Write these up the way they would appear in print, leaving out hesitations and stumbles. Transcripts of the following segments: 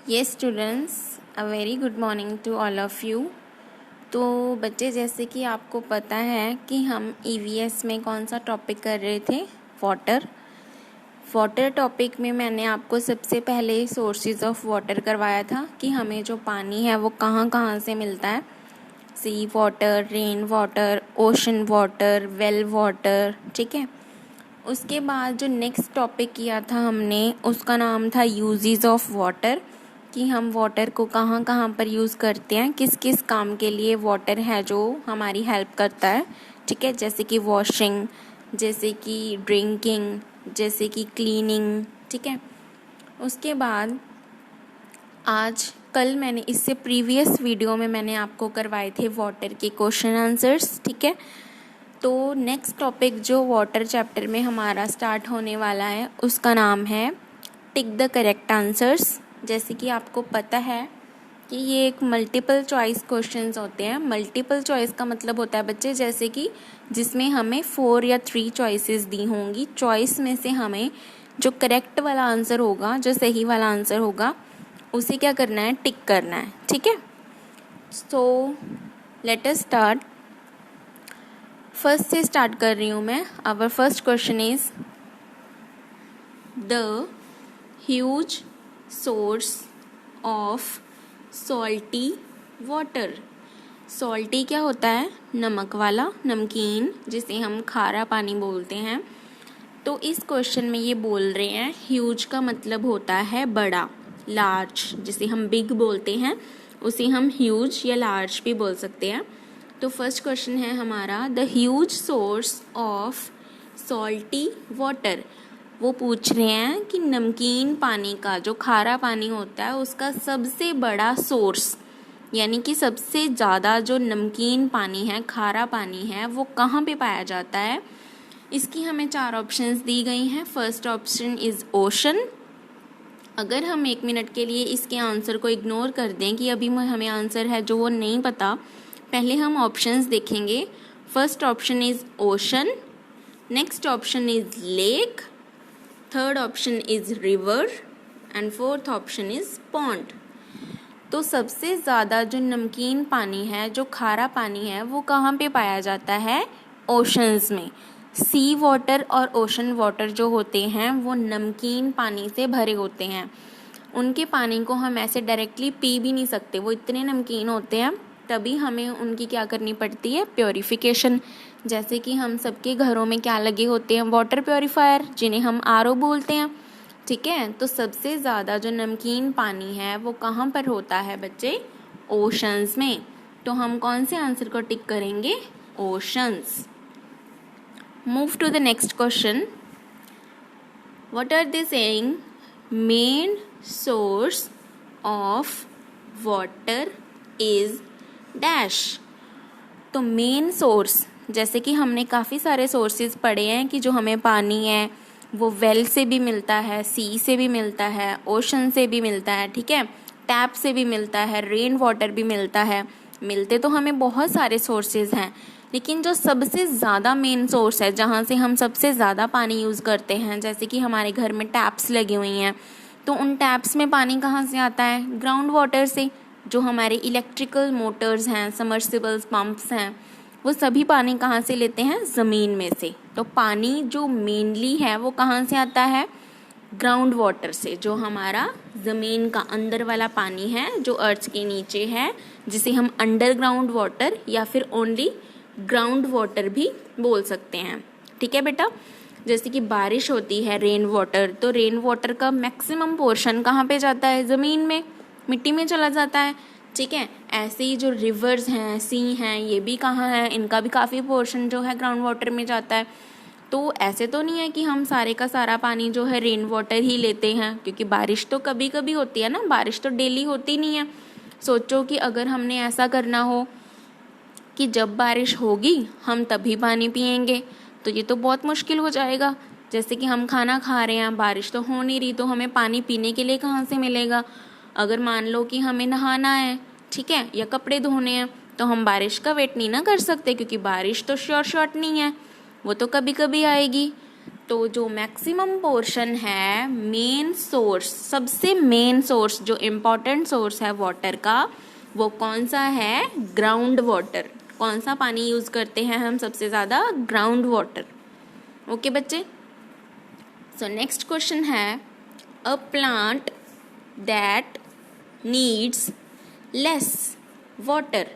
Yes students, a very good morning to all of you. तो बच्चे, जैसे कि आपको पता है कि हम ईवीएस में कौन सा टॉपिक कर रहे थे, वाटर टॉपिक में मैंने आपको सबसे पहले सोर्सेज ऑफ वाटर करवाया था कि हमें जो पानी है वो कहाँ कहाँ से मिलता है। Sea water, rain water, ocean water, well water, ठीक है। उसके बाद जो नेक्स्ट टॉपिक किया था हमने, उसका नाम था यूजेस ऑफ वाटर, कि हम वाटर को कहाँ कहाँ पर यूज़ करते हैं, किस किस काम के लिए वाटर है जो हमारी हेल्प करता है, ठीक है। जैसे कि वॉशिंग, जैसे कि ड्रिंकिंग, जैसे कि क्लीनिंग, ठीक है। उसके बाद कल मैंने इससे प्रीवियस वीडियो में मैंने आपको करवाए थे वाटर के क्वेश्चन आंसर्स, ठीक है। तो नेक्स्ट टॉपिक जो वाटर चैप्टर में हमारा स्टार्ट होने वाला है उसका नाम है टिक द करेक्ट आंसर्स। जैसे कि आपको पता है कि ये एक मल्टीपल चॉइस क्वेश्चंस होते हैं। मल्टीपल चॉइस का मतलब होता है बच्चे, जैसे कि जिसमें हमें 4 या 3 चॉइसेस दी होंगी। चॉइस में से हमें जो करेक्ट वाला आंसर होगा, जो सही वाला आंसर होगा, उसे क्या करना है, टिक करना है, ठीक है। So let us start. First से स्टार्ट कर रही हूँ मैं। Our first question is the huge source of salty water. Salty क्या होता है? नमक वाला, नमकीन, जिसे हम खारा पानी बोलते हैं। तो इस क्वेश्चन में ये बोल रहे हैं ह्यूज का मतलब होता है बड़ा, लार्ज, जिसे हम बिग बोलते हैं उसे हम ह्यूज या लार्ज भी बोल सकते हैं। तो फर्स्ट क्वेश्चन है हमारा the huge source of salty water. वो पूछ रहे हैं कि नमकीन पानी का, जो खारा पानी होता है, उसका सबसे बड़ा सोर्स, यानी कि सबसे ज़्यादा जो नमकीन पानी है, खारा पानी है, वो कहाँ पे पाया जाता है। इसकी हमें 4 ऑप्शंस दी गई हैं। First option is ocean. अगर हम 1 मिनट के लिए इसके आंसर को इग्नोर कर दें कि अभी हमें आंसर है जो वो नहीं पता, पहले हम ऑप्शंस देखेंगे। First option is ocean, next option is lake, third option is river and fourth option is pond. तो सबसे ज़्यादा जो नमकीन पानी है, जो खारा पानी है, वो कहाँ पे पाया जाता है? ओशंस में। सी वाटर और ओशन वाटर जो होते हैं वो नमकीन पानी से भरे होते हैं। उनके पानी को हम ऐसे डायरेक्टली पी भी नहीं सकते, वो इतने नमकीन होते हैं। तभी हमें उनकी क्या करनी पड़ती है? प्योरीफिकेशन। जैसे कि हम सबके घरों में क्या लगे होते हैं? वाटर प्योरीफायर, जिन्हें हम आरओ बोलते हैं, ठीक है। तो सबसे ज़्यादा जो नमकीन पानी है वो कहाँ पर होता है बच्चे? ओशंस में। तो हम कौन से आंसर को टिक करेंगे? Oceans. Move to the next question. What are they saying? Main source of water is dash. तो मेन सोर्स, जैसे कि हमने काफ़ी सारे सोर्सेज पढ़े हैं कि जो हमें पानी है वो वेल से भी मिलता है, सी से भी मिलता है, ओशन से भी मिलता है, ठीक है, टैप से भी मिलता है, रेन वाटर भी मिलता है। मिलते तो हमें बहुत सारे सोर्सेज हैं, लेकिन जो सबसे ज़्यादा मेन सोर्स है, जहाँ से हम सबसे ज़्यादा पानी यूज़ करते हैं, जैसे कि हमारे घर में टैप्स लगी हुई हैं, तो उन टैप्स में पानी कहाँ से आता है? ग्राउंड वाटर से। जो हमारे इलेक्ट्रिकल मोटर्स हैं, समर्सिबल्स, पंप्स हैं, वो सभी पानी कहाँ से लेते हैं? ज़मीन में से। तो पानी जो मेनली है वो कहाँ से आता है? ग्राउंड वाटर से, जो हमारा ज़मीन का अंदर वाला पानी है, जो अर्थ के नीचे है, जिसे हम अंडरग्राउंड वाटर या फिर ओनली ग्राउंड वाटर भी बोल सकते हैं, ठीक है बेटा। जैसे कि बारिश होती है, रेन वाटर, तो रेन वाटर का मैक्सिमम पोर्शन कहाँ पे जाता है? ज़मीन में, मिट्टी में चला जाता है, ठीक है। ऐसे ही जो रिवर्स हैं, सी हैं, ये भी कहाँ है? इनका भी काफ़ी पोर्शन जो है ग्राउंड वाटर में जाता है। तो ऐसे तो नहीं है कि हम सारे का सारा पानी जो है रेन वाटर ही लेते हैं, क्योंकि बारिश तो कभी कभी होती है ना, बारिश तो डेली होती नहीं है। सोचो कि अगर हमने ऐसा करना हो कि जब बारिश होगी हम तभी पानी पिएंगे, तो ये तो बहुत मुश्किल हो जाएगा। जैसे कि हम खाना खा रहे हैं, बारिश तो हो नहीं रही, तो हमें पानी पीने के लिए कहाँ से मिलेगा? अगर मान लो कि हमें नहाना है, ठीक है, या कपड़े धोने हैं, तो हम बारिश का वेट नहीं ना कर सकते, क्योंकि बारिश तो श्योर शॉट नहीं है, वो तो कभी कभी आएगी। तो जो मैक्सिमम पोर्शन है, मेन सोर्स, सबसे मेन सोर्स जो इम्पोर्टेंट सोर्स है वाटर का, वो कौन सा है? Ground water. कौन सा पानी यूज़ करते हैं हम सबसे ज़्यादा? Ground water. ओके बच्चे, सो नेक्स्ट क्वेश्चन है, a plant that needs less water.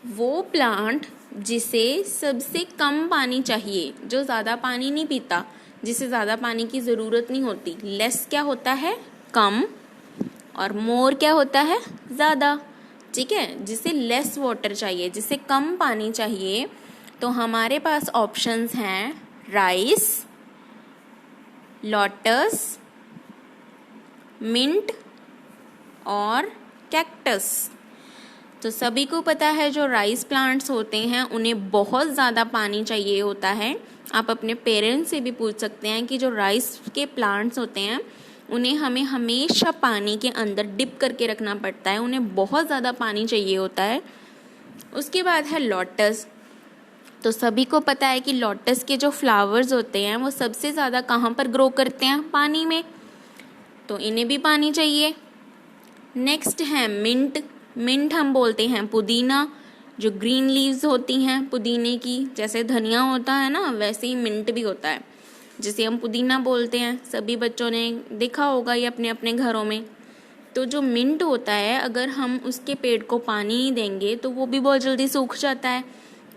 वो प्लांट जिसे सबसे कम पानी चाहिए, जो ज़्यादा पानी नहीं पीता, जिसे ज़्यादा पानी की ज़रूरत नहीं होती। लेस क्या होता है? कम, और मोर क्या होता है? ज़्यादा। ठीक है, जिसे लेस वाटर चाहिए, जिसे कम पानी चाहिए, तो हमारे पास ऑप्शंस हैं राइस, लोटस, मिंट और कैक्टस। तो सभी को पता है जो राइस प्लांट्स होते हैं उन्हें बहुत ज़्यादा पानी चाहिए होता है। आप अपने पेरेंट्स से भी पूछ सकते हैं कि जो राइस के प्लांट्स होते हैं उन्हें हमें हमेशा पानी के अंदर डिप करके रखना पड़ता है, उन्हें बहुत ज़्यादा पानी चाहिए होता है। उसके बाद है लोटस। तो सभी को पता है कि लोटस के जो फ्लावर्स होते हैं वो सबसे ज़्यादा कहाँ पर ग्रो करते हैं? पानी में, तो इन्हें भी पानी चाहिए। नेक्स्ट है मिंट। मिंट हम बोलते हैं पुदीना, जो ग्रीन लीव्स होती हैं पुदीने की, जैसे धनिया होता है ना, वैसे ही मिंट भी होता है, जिसे हम पुदीना बोलते हैं। सभी बच्चों ने देखा होगा ये अपने अपने घरों में। तो जो मिंट होता है, अगर हम उसके पेड़ को पानी नहीं देंगे तो वो भी बहुत जल्दी सूख जाता है।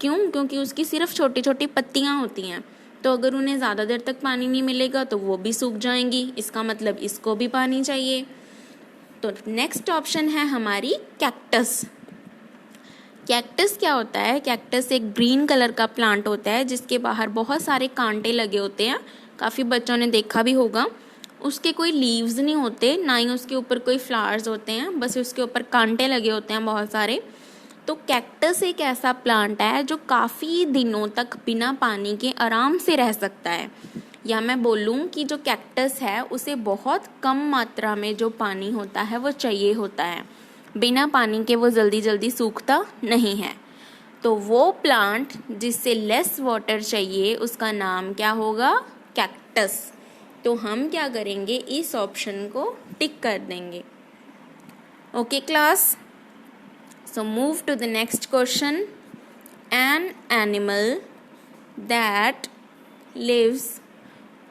क्यों? क्योंकि उसकी सिर्फ छोटी छोटी पत्तियाँ होती हैं, तो अगर उन्हें ज़्यादा देर तक पानी नहीं मिलेगा तो वो भी सूख जाएंगी। इसका मतलब इसको भी पानी चाहिए। तो नेक्स्ट ऑप्शन है हमारी कैक्टस। कैक्टस क्या होता है? कैक्टस एक ग्रीन कलर का प्लांट होता है जिसके बाहर बहुत सारे कांटे लगे होते हैं। काफ़ी बच्चों ने देखा भी होगा। उसके कोई लीव्स नहीं होते, ना ही उसके ऊपर कोई फ्लावर्स होते हैं, बस उसके ऊपर कांटे लगे होते हैं बहुत सारे। तो कैक्टस एक ऐसा प्लांट है जो काफ़ी दिनों तक बिना पानी के आराम से रह सकता है। या मैं बोलूँ कि जो कैक्टस है उसे बहुत कम मात्रा में जो पानी होता है वो चाहिए होता है। बिना पानी के वो जल्दी जल्दी सूखता नहीं है। तो वो प्लांट जिससे लेस वाटर चाहिए उसका नाम क्या होगा? कैक्टस। तो हम क्या करेंगे? इस ऑप्शन को टिक कर देंगे। Okay class, so move to the next question. An animal that lives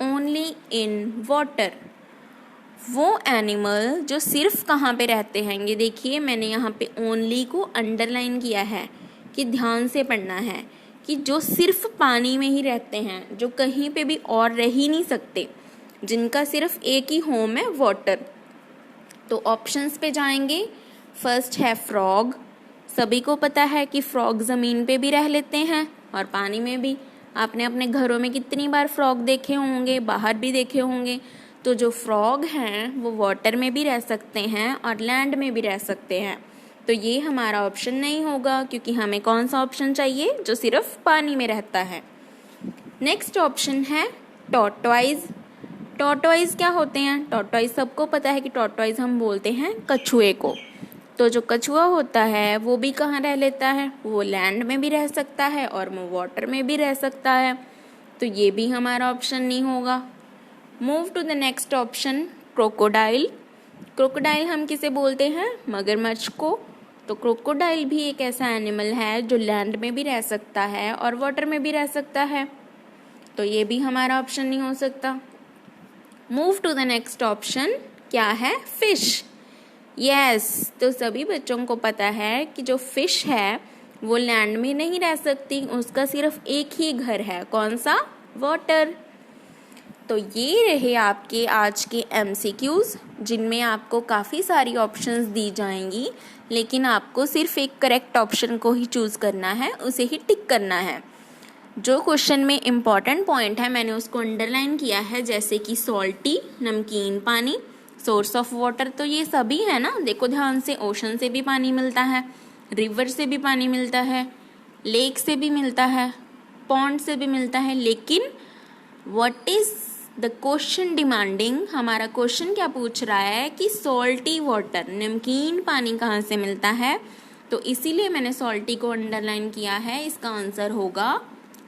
only in water. वो एनिमल जो सिर्फ कहाँ पे रहते हैं, ये देखिए मैंने यहाँ पे ओनली को अंडरलाइन किया है कि ध्यान से पढ़ना है, कि जो सिर्फ पानी में ही रहते हैं, जो कहीं पे भी और रह ही नहीं सकते, जिनका सिर्फ एक ही होम है वाटर। तो ऑप्शंस पे जाएंगे। फर्स्ट है फ्रॉग। सभी को पता है कि फ्रॉग ज़मीन पे भी रह लेते हैं और पानी में भी। आपने अपने घरों में कितनी बार फ्रॉग देखे होंगे, बाहर भी देखे होंगे। तो जो फ्रॉग हैं वो वाटर में भी रह सकते हैं और लैंड में भी रह सकते हैं। तो ये हमारा ऑप्शन नहीं होगा, क्योंकि हमें कौन सा ऑप्शन चाहिए? जो सिर्फ पानी में रहता है। नेक्स्ट ऑप्शन है टॉर्टॉइज। टॉर्टॉइज क्या होते हैं? टॉर्टॉइज सबको पता है कि टॉर्टॉइज हम बोलते हैं कछुए को। तो जो कछुआ होता है वो भी कहाँ रह लेता है? वो लैंड में भी रह सकता है और वो वाटर में भी रह सकता है। तो ये भी हमारा ऑप्शन नहीं होगा। Move to the next option, crocodile. Crocodile हम किसे बोलते हैं? मगरमच्छ को। तो क्रोकोडाइल भी एक ऐसा एनिमल है जो लैंड में भी रह सकता है और वाटर में भी रह सकता है। तो ये भी हमारा ऑप्शन नहीं हो सकता। Move to the next option, क्या है? फिश। यस, तो सभी बच्चों को पता है कि जो फिश है वो लैंड में नहीं रह सकती, उसका सिर्फ एक ही घर है। कौन सा? वाटर। तो ये रहे आपके आज के MCQs, जिनमें आपको काफ़ी सारी ऑप्शंस दी जाएंगी, लेकिन आपको सिर्फ एक करेक्ट ऑप्शन को ही चूज़ करना है, उसे ही टिक करना है। जो क्वेश्चन में इम्पॉर्टेंट पॉइंट है मैंने उसको अंडरलाइन किया है, जैसे कि सॉल्टी, नमकीन पानी, सोर्स ऑफ वाटर। तो ये सभी है ना, देखो ध्यान से। ओशन से भी पानी मिलता है, रिवर से भी पानी मिलता है, लेक से भी मिलता है, पॉन्ड से भी मिलता है। लेकिन what is the question demanding? हमारा क्वेश्चन क्या पूछ रहा है कि सॉल्टी वाटर, नमकीन पानी कहाँ से मिलता है। तो इसीलिए मैंने सॉल्टी को अंडरलाइन किया है। इसका आंसर होगा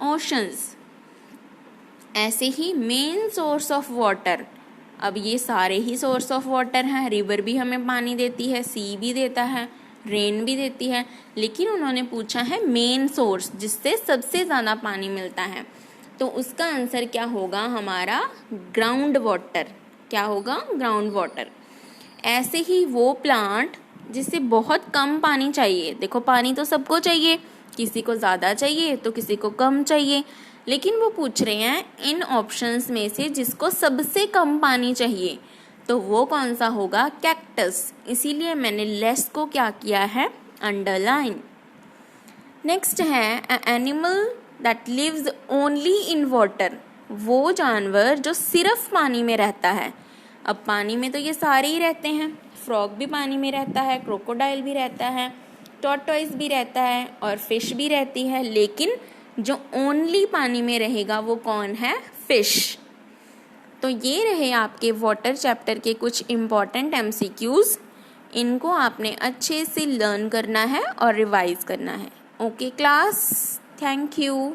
ओशंस। ऐसे ही मेन सोर्स ऑफ वाटर, अब ये सारे ही सोर्स ऑफ वाटर हैं, रिवर भी हमें पानी देती है, सी भी देता है, रेन भी देती है, लेकिन उन्होंने पूछा है मेन सोर्स जिससे सबसे ज़्यादा पानी मिलता है, तो उसका आंसर क्या होगा हमारा ग्राउंड वाटर। क्या होगा? Ground water. ऐसे ही वो प्लांट जिसे बहुत कम पानी चाहिए, देखो पानी तो सबको चाहिए, किसी को ज़्यादा चाहिए तो किसी को कम चाहिए, लेकिन वो पूछ रहे हैं इन ऑप्शंस में से जिसको सबसे कम पानी चाहिए, तो वो कौन सा होगा? कैक्टस। इसीलिए मैंने लेस को क्या किया है? अंडरलाइन। नेक्स्ट है animal that lives only in water, वो जानवर जो सिर्फ पानी में रहता है। अब पानी में तो ये सारे ही रहते हैं, फ्रॉग भी पानी में रहता है, क्रोकोडाइल भी रहता है, टॉर्टॉइस भी रहता है और फिश भी रहती है, लेकिन जो ओनली पानी में रहेगा वो कौन है? फिश। तो ये रहे आपके वाटर चैप्टर के कुछ इम्पॉर्टेंट MCQs। इनको आपने अच्छे से लर्न करना है और रिवाइज करना है। Okay class, thank you.